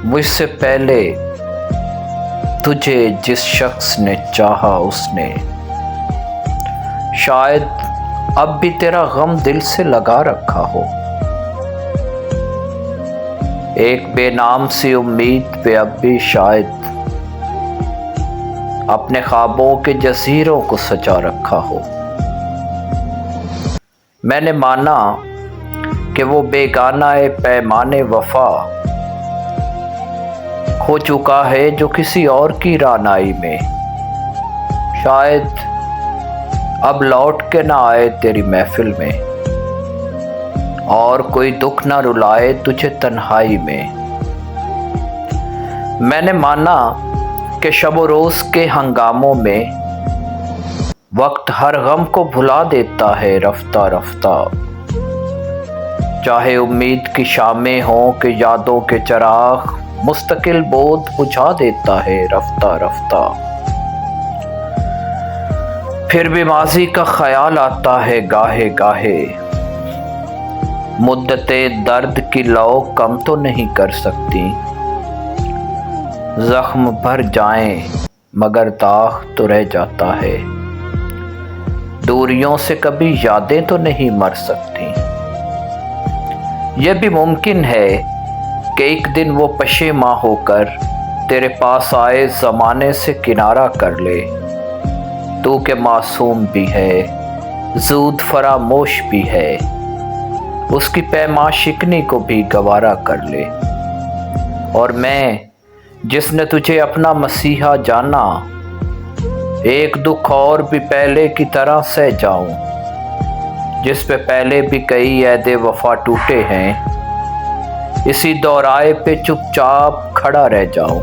مجھ سے پہلے تجھے جس شخص نے چاہا اس نے شاید اب بھی تیرا غم دل سے لگا رکھا ہو۔ ایک بے نام سی امید پہ اب بھی شاید اپنے خوابوں کے جزیروں کو سجا رکھا ہو۔ میں نے مانا کہ وہ بیگانہ پیمانے وفا کھو چکا ہے جو کسی اور کی رعنائی میں، شاید اب لوٹ کے نہ آئے تیری محفل میں، اور کوئی دکھ نہ رلائے تجھے تنہائی میں۔ میں نے مانا کہ شب و روز کے ہنگاموں میں وقت ہر غم کو بھلا دیتا ہے رفتہ رفتہ، چاہے امید کی شامیں ہوں کہ یادوں کے چراغ مستقل بود بجھا دیتا ہے رفتہ رفتہ۔ پھر بھی ماضی کا خیال آتا ہے گاہے گاہے، مدت درد کی لو کم تو نہیں کر سکتی، زخم بھر جائیں مگر داغ تو رہ جاتا ہے، دوریوں سے کبھی یادیں تو نہیں مر سکتی۔ یہ بھی ممکن ہے کہ ایک دن وہ پشیماں ہو کر تیرے پاس آئے زمانے سے کنارہ کر لے، تو کہ معصوم بھی ہے زود فراموش بھی ہے، اس کی پیما شکنی کو بھی گوارا کر لے، اور میں جس نے تجھے اپنا مسیحا جانا ایک دکھ اور بھی پہلے کی طرح سہ جاؤں، جس پہ پہلے بھی کئی عہد وفا ٹوٹے ہیں، اسی دورائے پہ چپ چاپ کھڑا رہ جاؤں۔